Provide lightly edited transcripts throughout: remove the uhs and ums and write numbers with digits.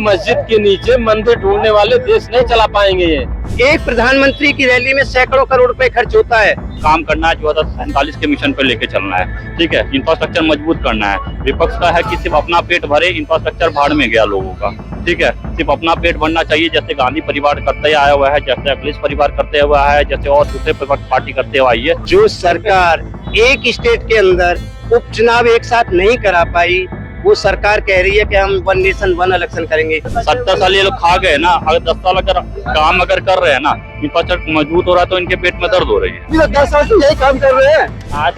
मस्जिद के नीचे मंदिर ढूंढने वाले देश नहीं चला पाएंगे। ये एक प्रधानमंत्री की रैली में सैकड़ों करोड़ रुपए खर्च होता है। काम करना है 2047 के मिशन पे लेके चलना है, ठीक है। इंफ्रास्ट्रक्चर मजबूत करना है। विपक्ष का है कि सिर्फ अपना पेट भरे, इंफ्रास्ट्रक्चर भाड़ में गया लोगों का, ठीक है। सिर्फ अपना पेट भरना चाहिए, जैसे गांधी परिवार करते आया हुआ है, जैसे अखिलेश परिवार करते हुआ है, जैसे और दूसरे पार्टी करते हुए आई है। जो सरकार एक स्टेट के अंदर उपचुनाव एक साथ नहीं करा पाई, वो सरकार कह रही है कि हम 1 नेशन 1 इलेक्शन करेंगे। 70 साल ये लोग खा गए ना, अगर 10 साल अगर काम कर रहे हैं ना, इंफ्रास्ट्रक्चर मजबूत हो रहा है तो इनके पेट में दर्द हो रही है। 10 साल से यही काम कर रहे हैं,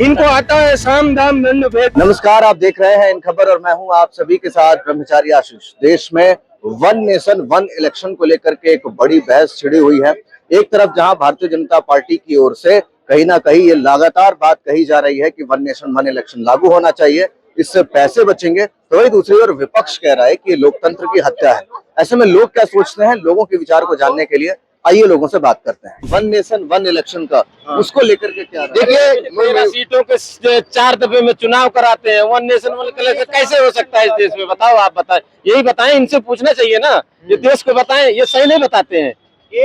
इनको आता है साम दाम दंड भेद। नमस्कार, आप देख रहे हैं इन खबर और मैं हूं आप सभी के साथ ब्रह्मचारी आशीष। देश में 1 नेशन 1 इलेक्शन को लेकर के एक बड़ी बहस छिड़ी हुई है। एक तरफ जहां भारतीय जनता पार्टी की ओर से कहीं ना कहीं ये लगातार बात कही जा रही है कि 1 नेशन 1 इलेक्शन लागू होना चाहिए, इससे पैसे बचेंगे, तो वही दूसरी ओर विपक्ष कह रहा है कि ये लोकतंत्र की हत्या है। ऐसे में लोग क्या सोचते हैं, लोगों के विचार को जानने के लिए आइए लोगों से बात करते हैं। 1 नेशन 1 इलेक्शन का उसको लेकर के क्या देखिए, 13 सीटों के 4 दफे में चुनाव कराते हैं। 1 नेशन 1 इलेक्शन कैसे हो सकता है इस देश में? बताओ, आप बताएं, यही बताएं, इनसे पूछना चाहिए ना, ये देश को बताएं। ये सही नहीं बताते हैं, ये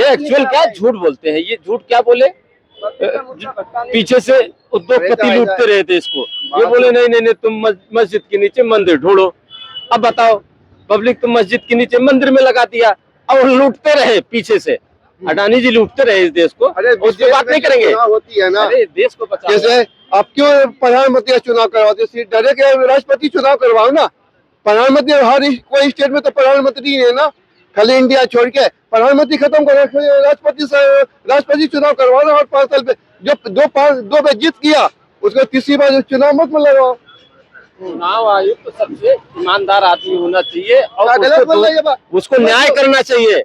एक्चुअल क्या झूठ बोलते हैं। ये झूठ क्या बोले, पीछे से उद्योगपति लूटते रहे थे इसको। ये बोले नहीं, तुम मस्जिद के नीचे मंदिर ढूंढो। अब बताओ, पब्लिक तो मस्जिद के नीचे मंदिर में लगा दिया और लूटते रहे पीछे से। अडानी जी लूटते रहे इस देश को, उस पर बात नहीं करेंगे। होती है ना, अरे देश को बचाओ। जैसे आप क्यों प्रधानमंत्री का चुनाव करवाते, सीट डरे के राष्ट्रपति चुनाव करवाओ ना। प्रधानमंत्री हर कोई स्टेट में तो प्रधानमंत्री ही है ना, खाली इंडिया छोड़ के। प्रधानमंत्री खत्म करो, राष्ट्रपति चुनाव करवाओ ना। और 5 साल पे जो 2 बार जीत किया, उसको तीसरी बार चुनाव मत में लगाओ। चुनाव आयोग तो सबसे ईमानदार आदमी होना चाहिए और उसको न्याय करना चाहिए।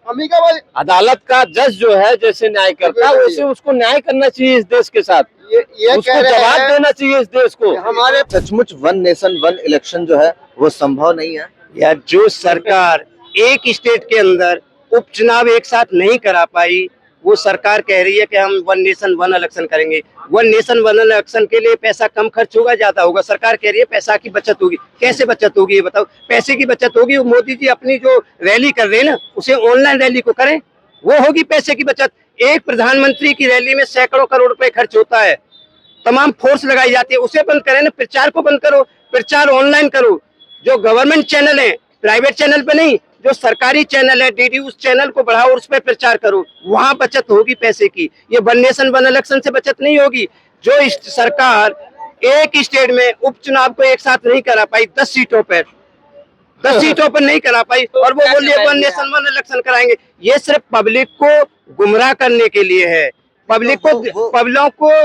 अदालत का जज जो है जैसे न्याय करता है, वैसे उसको न्याय करना चाहिए इस देश के साथ। उसको जवाब देना चाहिए इस देश को। हमारे सचमुच 1 नेशन 1 इलेक्शन जो है वो संभव नहीं है। या जो सरकार एक स्टेट के अंदर उपचुनाव एक साथ नहीं करा पाई, वो सरकार कह रही है कि हम 1 नेशन 1 इलेक्शन करेंगे। 1 नेशन 1 इलेक्शन के लिए पैसा कम खर्च होगा, ज्यादा होगा? सरकार कह रही है पैसा की बचत होगी। कैसे बचत होगी ये बताओ? पैसे की बचत होगी, मोदी जी अपनी जो रैली कर रहे हैं ना, उसे ऑनलाइन रैली को करें, वो होगी पैसे की बचत। एक प्रधानमंत्री की रैली में सैकड़ों करोड़ रुपए खर्च होता है, तमाम फोर्स लगाई जाती है, उसे बंद करें ना। प्रचार को बंद करो, प्रचार ऑनलाइन करो। जो गवर्नमेंट चैनल है, प्राइवेट चैनल पे नहीं, जो सरकारी चैनल है डीडी, उस चैनल को बढ़ाओ और उस पर प्रचार करो, वहां बचत होगी पैसे की। ये 1 नेशन 1 इलेक्शन से बचत नहीं होगी। जो सरकार एक स्टेट में उपचुनाव को एक साथ नहीं करा पाई, 10 सीटों पर नहीं करा पाई, और वो बोलिए 1 नेशन 1 इलेक्शन कराएंगे। ये सिर्फ पब्लिक को गुमराह करने के लिए है। पब्लिक को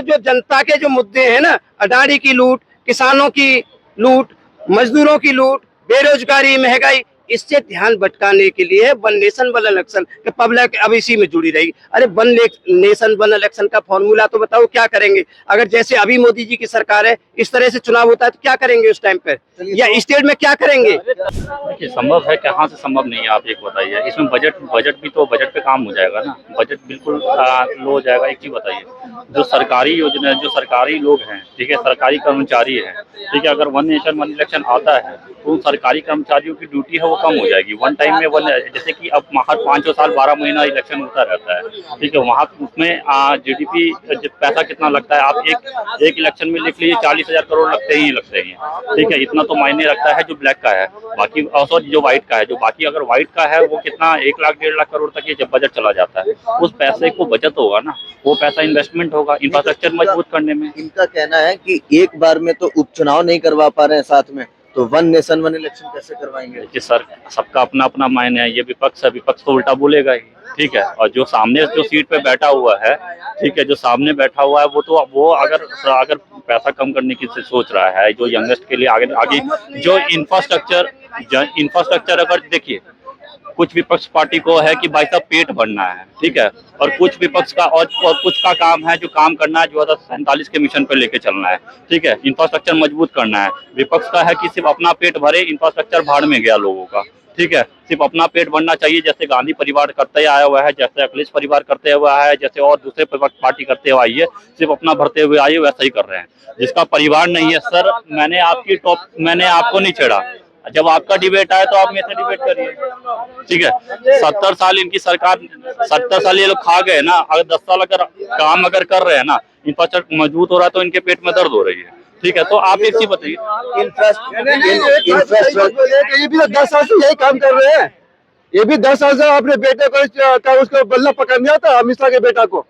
जो जनता के जो मुद्दे हैं ना, अडानी की लूट, किसानों की लूट, मजदूरों की लूट, बेरोजगारी, महंगाई, इससे ध्यान भटकाने के लिए 1 नेशन 1 इलेक्शन। पब्लिक अब इसी में जुड़ी रहेगी। अरे 1 नेशन 1 इलेक्शन का फॉर्मूला तो बताओ, क्या करेंगे? अगर जैसे अभी मोदी जी की सरकार है, इस तरह से चुनाव होता है तो क्या करेंगे उस टाइम पर, या स्टेट में क्या करेंगे? देखिए, संभव है, कहाँ से संभव नहीं है, आप एक बताइए। इसमें बजट भी तो बजट पे काम हो जाएगा ना, बजट बिल्कुल लो हो जाएगा। एक चीज बताइए, जो सरकारी योजना, जो सरकारी लोग हैं, ठीक है, सरकारी कर्मचारी है, ठीक है, अगर 1 नेशन 1 इलेक्शन आता है तो उन सरकारी कर्मचारियों की ड्यूटी है वो कम हो जाएगी। वन टाइम में जैसे कि अब हर 5 साल 12 महीना इलेक्शन होता रहता है, ठीक है। वहाँ उसमें जीडीपी पैसा कितना लगता है, आप एक इलेक्शन में लिख लीजिए 40,000 करोड़ लगते ही, ठीक है। इतना तो मायने रखता है जो ब्लैक का है, बाकी सॉरी जो व्हाइट का है, जो बाकी अगर व्हाइट का है वो कितना 1 लाख 1.5 लाख करोड़ तक ये जब बजट चला जाता है, उस पैसे को बचत होगा ना, वो पैसा इन्वेस्टमेंट होगा इंफ्रास्ट्रक्चर मजबूत करने में। इनका कहना है कि एक बार में तो उपचुनाव नहीं करवा पा रहे हैं साथ में, तो 1 नेशन 1 इलेक्शन कैसे करवाएंगे? देखिए सर, सबका अपना अपना मायने है। ये विपक्ष है, विपक्ष तो उल्टा बोलेगा ही, ठीक है। और जो सामने जो सीट पे बैठा हुआ है, ठीक है, जो सामने बैठा हुआ है, वो अगर पैसा कम करने की सोच रहा है, जो यंगेस्ट के लिए आगे जो इंफ्रास्ट्रक्चर अगर देखिए, कुछ विपक्ष पार्टी को है कि भाई साहब पेट भरना है, ठीक है, और कुछ विपक्ष का और कुछ का काम है जो काम करना है 2047 के मिशन पे लेके चलना है, ठीक है। इंफ्रास्ट्रक्चर मजबूत करना है। विपक्ष का है कि सिर्फ अपना पेट भरे, इंफ्रास्ट्रक्चर भाड़ में गया लोगों का, ठीक है। सिर्फ अपना पेट भरना चाहिए, जैसे गांधी परिवार करते आया हुआ है, जैसे अखिलेश परिवार करते हुआ है, जैसे और दूसरे पार्टी करते हुए आई है, सिर्फ अपना भरते हुए आई है, वैसा ही कर रहे हैं। जिसका परिवार नहीं है सर, मैंने आपको नहीं छेड़ा, जब आपका डिबेट आए तो आप मेरे से डिबेट करिए, ठीक है। 70 साल इनकी सरकार, 70 साल ये लोग खा गए ना। अगर 10 साल अगर काम अगर कर रहे हैं ना, इंफ्रास्ट्रक्चर मजबूत हो रहा है तो इनके पेट में दर्द हो रही है, ठीक है। तो आप एक चीज बताइए, इंफ्रास्ट्रक्चर ये भी तो 10 साल से यही काम कर रहे हैं। ये भी 10 साल से अपने बेटे को उसको बल्ला पकड़ दिया था, अमित शाह के बेटा को।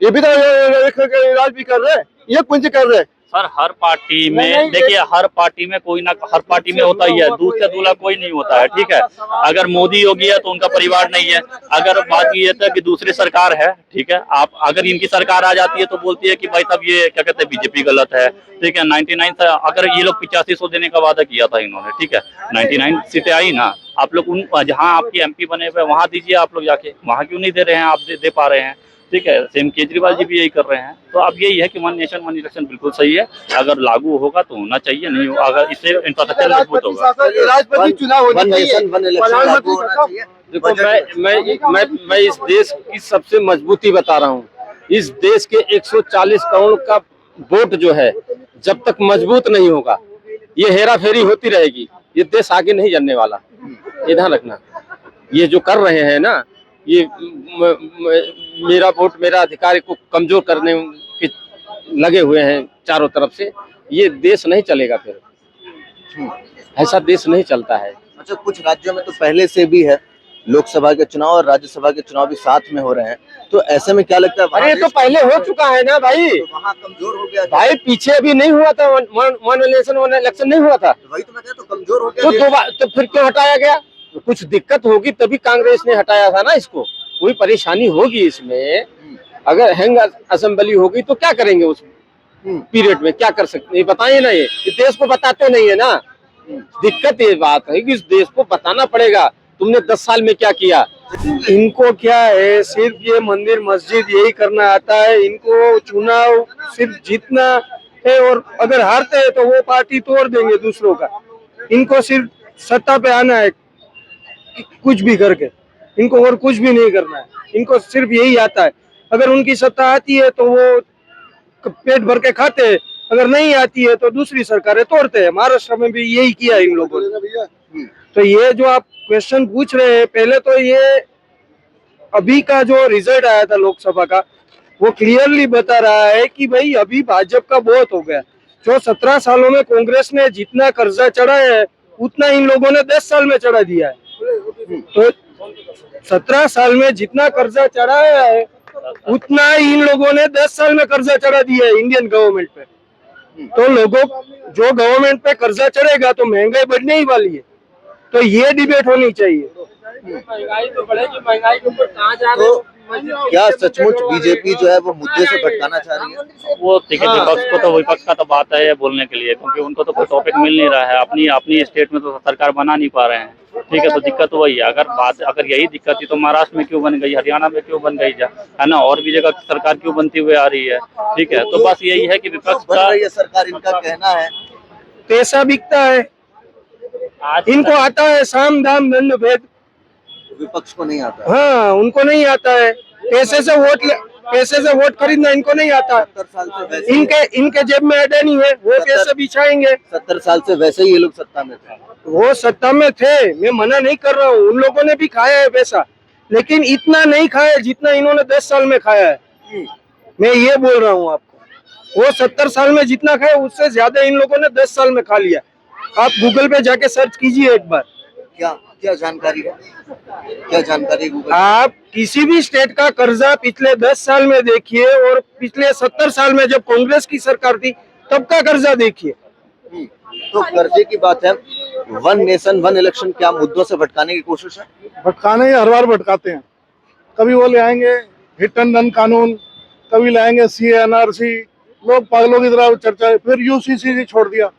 ये भी तो इलाज भी कर रहे हैं, ये कुछ कर रहे हैं। सर हर पार्टी में देखिए, हर पार्टी में कोई ना, हर पार्टी में होता ही है, दूध से दूल्हा कोई नहीं होता है, ठीक है। अगर मोदी योगी है तो उनका परिवार नहीं है। अगर बात ये है कि दूसरी सरकार है, ठीक है, आप अगर इनकी सरकार आ जाती है तो बोलती है कि भाई साहब ये क्या कहते हैं, बीजेपी गलत है, ठीक है। 99 से अगर ये लोग 8500 देने का वादा किया था इन्होंने, ठीक है, 99 सीटें आई ना। आप लोग उन जहाँ आपकी MP बने हुए वहाँ दीजिए, आप लोग जाके वहाँ क्यों नहीं दे रहे हैं, आप दे पा रहे हैं, ठीक है। सेम केजरीवाल जी भी यही कर रहे हैं। तो अब यही है कि वन नेशन वन इलेक्शन बिल्कुल सही है, अगर लागू होगा तो होना चाहिए, नहीं होगा अगर इससे इंफ्रास्ट्रक्चर मजबूत होगा। राष्ट्रपति चुनाव होना चाहिए, वन इलेक्शन लागू होना चाहिए। देखो मैं इस देश की सबसे मजबूती बता रहा हूँ। इस देश के 140 करोड़ का वोट जो है, जब तक मजबूत नहीं होगा ये हेरा फेरी होती रहेगी, ये देश आगे नहीं जाने वाला। ये ध्यान रखना। ये जो कर रहे हैं ना, ये मेरा वोट मेरा अधिकार को कमजोर करने के लगे हुए हैं चारों तरफ से। ये देश नहीं चलेगा फिर, ऐसा देश नहीं चलता है। अच्छा, कुछ राज्यों में तो पहले से भी है, लोकसभा के चुनाव और राज्यसभा के चुनाव भी साथ में हो रहे हैं, तो ऐसे में क्या लगता है? अरे ये तो पहले हो चुका है ना भाई, तो वहाँ कमजोर हो गया भाई पीछे अभी नहीं हुआ था, वन इलेक्शन नहीं हुआ था, तो वही तो मैं कहता हूँ, कमजोर हो गया तो फिर क्यों हटाया गया? तो कुछ दिक्कत होगी तभी कांग्रेस ने हटाया था ना इसको। कोई परेशानी होगी इसमें, अगर हैंग असेंबली होगी तो क्या करेंगे उस पीरियड में, क्या कर सकते हैं बताइए ना। ये देश को बताते नहीं है ना, दिक्कत ये बात है कि इस देश को बताना पड़ेगा तुमने 10 साल में क्या किया। इनको क्या है, सिर्फ ये मंदिर मस्जिद यही करना आता है। इनको चुनाव सिर्फ जीतना है, और अगर हारते हैं तो वो पार्टी तोड़ देंगे दूसरों का। इनको सिर्फ सत्ता पे आना है कुछ भी करके, इनको और कुछ भी नहीं करना है। इनको सिर्फ यही आता है। अगर उनकी सत्ता आती है तो वो पेट भर के खाते हैं, अगर नहीं आती है तो दूसरी सरकारें तोड़ते हैं। महाराष्ट्र में भी यही किया इन लोगों ने। तो ये जो आप क्वेश्चन पूछ रहे हैं, पहले तो ये अभी का जो रिजल्ट आया था लोकसभा का, वो क्लियरली बता रहा है कि भाई अभी भाजपा का बहुत हो गया। जो 17 सालों में कांग्रेस ने जितना कर्जा चढ़ाया है, उतना इन लोगों ने 10 साल में चढ़ा दिया है। तो 17 साल में जितना कर्जा चढ़ाया है, उतना ही इन लोगों ने 10 साल में कर्जा चढ़ा दिया है इंडियन गवर्नमेंट पे। तो लोगों, जो गवर्नमेंट पे कर्जा चढ़ेगा तो महंगाई बढ़ने ही वाली है। तो ये डिबेट होनी चाहिए। महंगाई तो बढ़ेगी, महंगाई के ऊपर कहाँ जा रहे हो? क्या सचमुच बीजेपी जो है वो मुद्दे से भटकाना चाह रही है? वो देखिए, विपक्ष को तो विपक्ष का तो बात है बोलने के लिए, क्योंकि उनको तो कोई टॉपिक मिल नहीं रहा है। अपनी स्टेट में तो सरकार बना नहीं पा रहे हैं, ठीक है। तो दिक्कत वही है। अगर यही दिक्कत थी तो महाराष्ट्र में क्यों बन गई, हरियाणा में क्यों बन गई, है ना, और भी जगह सरकार क्यों बनती हुई आ रही है, ठीक है। तो बस यही है कि विपक्ष बन रही है सरकार, इनका कहना है पैसा बिकता है, इनको आता है साम दाम दंड भेद, विपक्ष को नहीं आता। हाँ उनको नहीं आता है। पैसे से वोट खरीदना इनको नहीं आता। 70 साल से वैसे इनके जेब में अडानी है, वो पैसे बिछाएंगे। 70 साल से वैसे ही ये लोग सत्ता में थे। वो सत्ता में थे, मैं मना नहीं कर रहा हूँ, उन लोगों ने भी खाया है पैसा, लेकिन इतना नहीं खाया जितना इन्होंने 10 साल में खाया है। मैं ये बोल रहा हूँ आपको, वो 70 साल में जितना खाया उससे ज्यादा इन लोगों ने 10 साल में खा लिया। आप गूगल पे जाके सर्च कीजिए एक बार। क्या जानकारी है, क्या जानकारी गूगल? आप किसी भी स्टेट का कर्जा पिछले 10 साल में देखिए, और पिछले 70 साल में जब कांग्रेस की सरकार थी तब का कर्जा देखिए। तो कर्जे की बात है, वन नेशन वन इलेक्शन क्या मुद्दों से भटकाने की कोशिश है? भटकाने हर बार भटकाते हैं। कभी वो ले आएंगे हिट एंड रन कानून, कभी लाएंगे CNRC, लोग पागलों की तरह चर्चा, फिर UCC छोड़ दिया।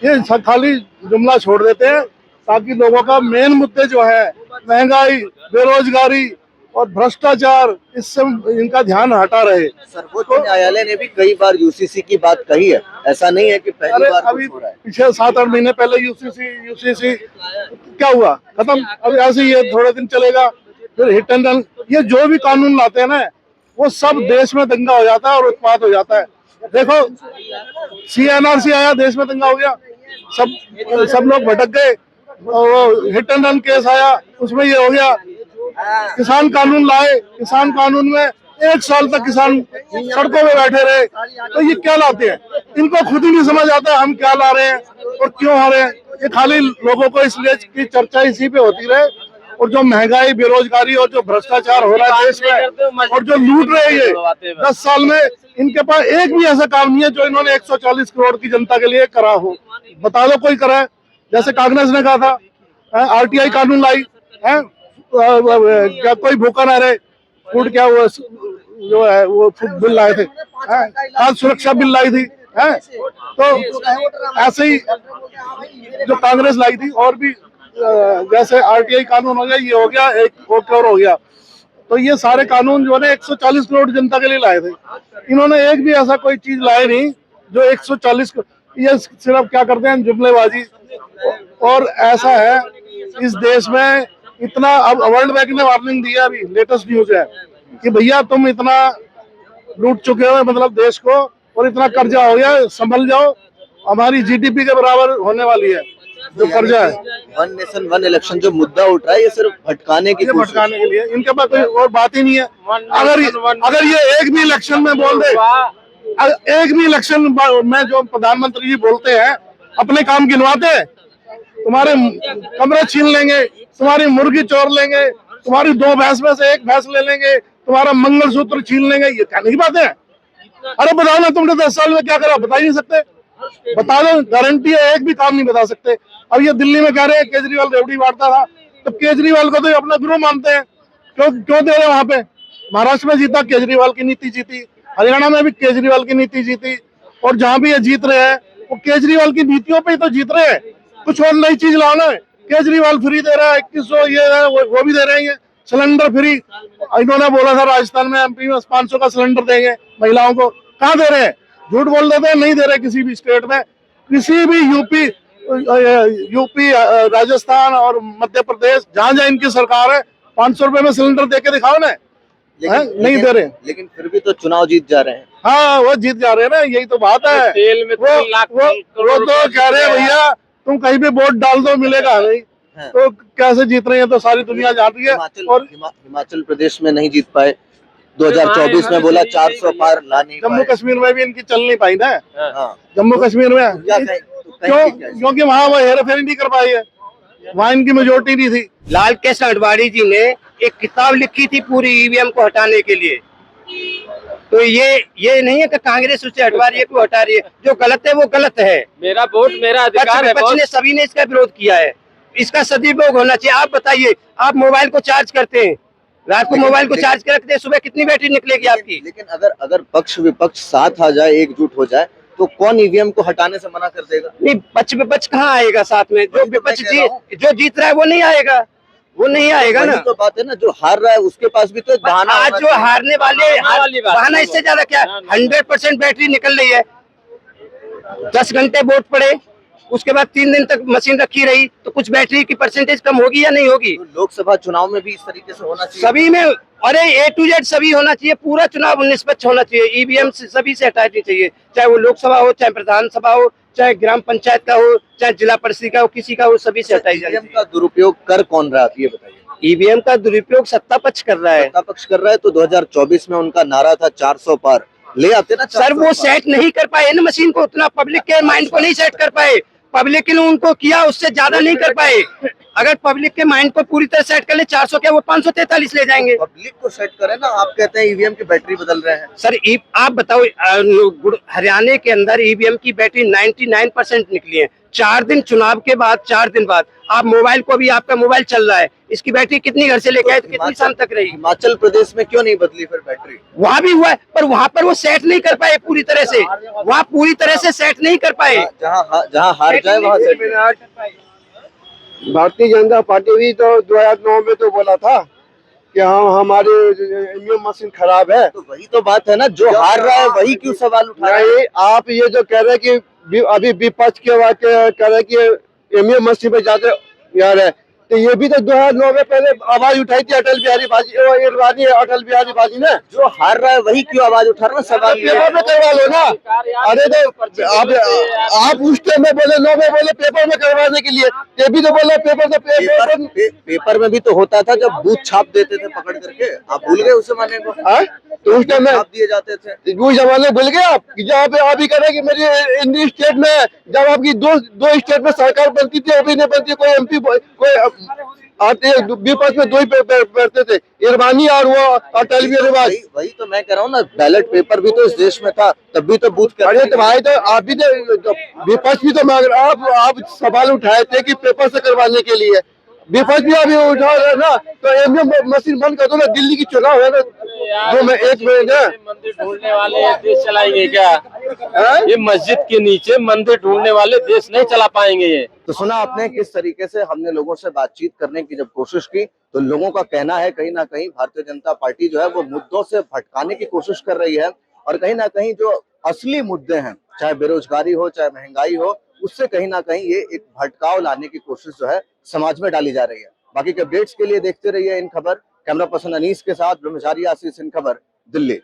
ये खाली जुमला छोड़ देते हैं ताकि लोगों का मेन मुद्दे जो है महंगाई, बेरोजगारी और भ्रष्टाचार, इससे इनका ध्यान हटा रहे। सर्वोच्च न्यायालय ने भी कई बार UCC की बात कही है, ऐसा नहीं है कि पहली बार अभी कुछ हो रहा है। पिछले 7-8 महीने पहले UCC क्या हुआ, खत्म। अब ऐसे ही ये थोड़े दिन चलेगा, फिर हिट एंड रन। ये जो भी कानून लाते हैं ना, वो सब देश में दंगा हो जाता है और उत्पात हो जाता है। देखो CNRC आया, देश में दंगा हो गया। सब लोग भटक गए। वो हिट एंड रन केस आया, उसमें ये हो गया। किसान कानून लाए, किसान कानून में 1 साल तक किसान सड़कों में बैठे रहे। तो ये क्या लाते हैं, इनको खुद ही नहीं समझ आता हम क्या ला रहे हैं और क्यों हो रहे हैं। ये खाली लोगों को इसलिए की चर्चा इसी पे होती रहे, और जो महंगाई, बेरोजगारी और जो भ्रष्टाचार हो रहा है देश में, और जो लूट रहे हैं ये 10 साल में, इनके पास एक भी ऐसा काम नहीं है जो इन्होंने 140 करोड़ की जनता के लिए करा हो। बता दो कोई करा है। जैसे कांग्रेस ने कहा था, आरटीआई कानून लाई है, क्या कोई भूखा ना रहे, फूड क्या वो जो है वो फूड बिल लाए थे, खाद्य सुरक्षा बिल लाई थी है। तो ऐसे ही जो कांग्रेस लाई थी, और भी जैसे आरटीआई कानून हो गया, ये हो गया, एक और हो गया। तो ये सारे कानून जो है 140 करोड़ जनता के लिए लाए थे। इन्होंने एक भी ऐसा कोई चीज लाए नहीं जो 140, ये सिर्फ क्या करते हैं जुमलेबाजी। और ऐसा है इस देश में इतना, अब वर्ल्ड बैंक ने वार्निंग दिया, अभी लेटेस्ट न्यूज है कि भैया तुम इतना लूट चुके हो मतलब देश को, और इतना कर्जा हो गया, संभल जाओ, हमारी जीडीपी के बराबर होने वाली है जो कर्जा है। वन नेशन वन इलेक्शन जो मुद्दा उठ रहा है, ये सिर्फ भटकाने की कोशिश भटकाने के लिए, इनके पास कोई और बात ही नहीं है। अगर ये एक भी इलेक्शन में बोल दे, एक भी इलेक्शन में जो प्रधानमंत्री जी बोलते हैं अपने काम गिनवाते हैं, तुम्हारे कमरे छीन लेंगे, तुम्हारी मुर्गी चोर लेंगे, तुम्हारी 2 भैंस में से 1 भैंस ले लेंगे, तुम्हारा मंगलसूत्र छीन लेंगे, ये कहने की बात है। अरे बताओ ना, तुमने 10 साल में क्या करा, बता ही नहीं सकते। बता दो, गारंटी है एक भी काम नहीं बता सकते। अब ये दिल्ली में कह रहे हैं केजरीवाल रेवड़ी बांटता था, तो केजरीवाल को तो अपना गुरु मानते हैं, क्यों दे रहे वहां पे। महाराष्ट्र में जीता केजरीवाल की नीति जीती, हरियाणा में भी केजरीवाल की नीति जीती, और जहां भी ये जीत रहे हैं वो केजरीवाल की नीतियों पे ही तो जीत रहे हैं। कुछ और नई चीज लाना है, केजरीवाल फ्री दे रहा है 2100, ये वो भी दे रहे हैं। सिलेंडर फ्री, इन्होंने बोला था राजस्थान में एमपी में 500 का सिलेंडर देंगे महिलाओं को, कहाँ दे रहे हैं, झूठ बोल देते हैं, नहीं दे रहे किसी भी स्टेट में। किसी भी यूपी राजस्थान और मध्य प्रदेश जहां जहां इनकी सरकार है, 500 रुपए में सिलेंडर देके दिखाओ ना, नहीं दे रहे। लेकिन फिर भी तो चुनाव जीत जा रहे हैं। हाँ, वो जीत जा रहे हैं ना, यही तो बात है। तेल में वो तो कह रहे हैं भैया तुम कहीं भी वोट डाल दो मिलेगा नहीं, तो कैसे जीत रहे हैं तो सारी दुनिया जान रही है। और हिमाचल प्रदेश में नहीं जीत पाए, 2024 में बोला 400 पार ला नहीं पाए। जम्मू कश्मीर में भी इनकी चल नहीं पाई ना। हाँ। जम्मू कश्मीर में क्योंकि वहाँ वो हेराफेरी नहीं कर पाई है, वहाँ इनकी मेजोरिटी नहीं थी। लाल कृष्ण आडवाणी जी ने एक किताब लिखी थी पूरी ईवीएम को हटाने के लिए। तो ये नहीं है कि कांग्रेस उसे हटवा रही है, क्यों हटा रही है, जो गलत है वो गलत है। मेरा वोट मेरा अधिकार है। बच्चे ने सभी ने इसका विरोध किया है, इसका सदुपयोग होना चाहिए। आप बताइए, आप मोबाइल को चार्ज करते हैं, रात को मोबाइल को चार्ज कर रखते हैं, सुबह कितनी बैटरी निकलेगी आपकी। लेकिन अगर पक्ष विपक्ष साथ आ जाए, एकजुट हो जाए, तो कौन ईवीएम को हटाने से मना कर देगा। नहीं, पक्ष विपक्ष कहाँ आएगा साथ में, जो विपक्ष जो जीत रहा है वो नहीं आएगा, वो नहीं आएगा ना। तो बात है ना, जो हार रहा है उसके पास भी तो बहाना। आज जो हारने वाले बहाना, इससे ज्यादा क्या, 100% बैटरी निकल रही है। 10 घंटे वोट पड़े, उसके बाद 3 दिन तक मशीन रखी रही, तो कुछ बैटरी की परसेंटेज कम होगी या नहीं होगी। तो लोकसभा चुनाव में भी इस तरीके से होना चाहिए सभी में। अरे A to Z सभी होना चाहिए, पूरा चुनाव निष्पक्ष होना चाहिए। ईवीएम से सभी से हटानी चाहिए, चाहे वो लोकसभा हो, चाहे प्रधान सभा हो, चाहे ग्राम पंचायत का हो, चाहे जिला परिषद का हो, किसी का हो, सभी से हटाई जाए। का दुरुपयोग कर कौन रहा है, ये बताइए। ईवीएम का दुरुपयोग सत्ता पक्ष कर रहा है। सत्ता पक्ष कर रहा है, तो 2024 में उनका नारा था 400 पार, ले आते ना। सर वो सेट नहीं कर पाए ना मशीन को, उतना पब्लिक के माइंड को नहीं सेट कर पाए। पब्लिक ने उनको किया, उससे ज्यादा नहीं कर पाए। अगर पब्लिक के माइंड को पूरी तरह सेट कर ले, 400 क्या वो 543 ले जाएंगे। पब्लिक को सेट करे ना, आप कहते हैं ईवीएम की बैटरी बदल रहे हैं। सर आप बताओ, हरियाणा के अंदर ईवीएम की बैटरी 99% निकली है। 4 दिन चुनाव के बाद, 4 दिन बाद आप मोबाइल को भी, आपका मोबाइल चल रहा है, इसकी बैटरी कितनी घर से लेके आए, कितनी शाम तक रही। हिमाचल प्रदेश में क्यों नहीं बदली फिर बैटरी। वहाँ भी हुआ है, पर वहाँ पर वो सेट नहीं कर पाए पूरी तरह से, वहाँ पूरी तरह से सेट नहीं कर पाए। जहाँ हार जाए वहाँ सेट। भारतीय जनता पार्टी भी तो 2009 में तो बोला था कि हाँ हमारी ईवीएम मशीन खराब है। तो वही तो बात है ना, जो हार रहा है वही क्यों सवाल उठा रहा है। आप ये जो कह रहे हैं कि अभी विपक्ष के बात कह रहे हैं कि ईवीएम मशीन पे जाते यार है, तो ये भी तो 2009 में पहले आवाज उठाई थी अटल बिहारी वाजपेयी अटल बिहारी वाजपेयी ने। जो हार रहा है वही क्यों आवाज उठा रहा है? सवाल ये है। पेपर में करवा लो ना। अरे तो आप उस टाइम में बोले 9 में बोले पेपर में करवाने के लिए, ये भी तो बोला पेपर में भी तो होता था जब बूथ छाप देते थे पकड़ करके, आप भूल गए उस जमाने को? तो उस टाइम में छाप दिए जाते थे। वो जमाने भूल गए आप? जहाँ पे आप ही कह रहे कि मेरी इंडियन स्टेट में जब आपकी दो स्टेट में सरकार बनती थी, अभी नहीं बनती, कोई एमपी कोई आते विपक्ष में दो ही बैठते थे, इरवानी और वो अटल बिहारी। वही तो मैं कह रहा हूँ ना, बैलेट पेपर भी तो इस देश में था, तब भी तो बूथ। अरे तो भाई, तो आप भी विपक्ष भी तो मांग रहे, आप सवाल उठाए थे कि पेपर से करवाने के लिए, विपक्ष भी अभी उठा रहा है ना, तो ईवीएम मशीन बंद कर दो ना। दिल्ली की चुनाव है ना, जो मैं एक महीना मंदिर ढूंढने वाले देश चलाएंगे क्या? ये मस्जिद के नीचे मंदिर ढूंढने वाले देश नहीं चला पाएंगे ये। तो सुना आपने किस तरीके से हमने लोगों से बातचीत करने की जब कोशिश की, तो लोगों का कहना है कहीं ना कहीं भारतीय जनता पार्टी जो है वो मुद्दों से भटकाने की कोशिश कर रही है, और कहीं ना कहीं जो असली मुद्दे हैं, चाहे बेरोजगारी हो, चाहे महंगाई हो, उससे कहीं ना कहीं ये एक भटकाव लाने की कोशिश जो है समाज में डाली जा रही है। बाकी के अपडेट्स के लिए देखते रहिए इन खबर। कैमरा पर्सन अनीस के साथ ब्रह्मचारी आशीष, इन खबर, दिल्ली।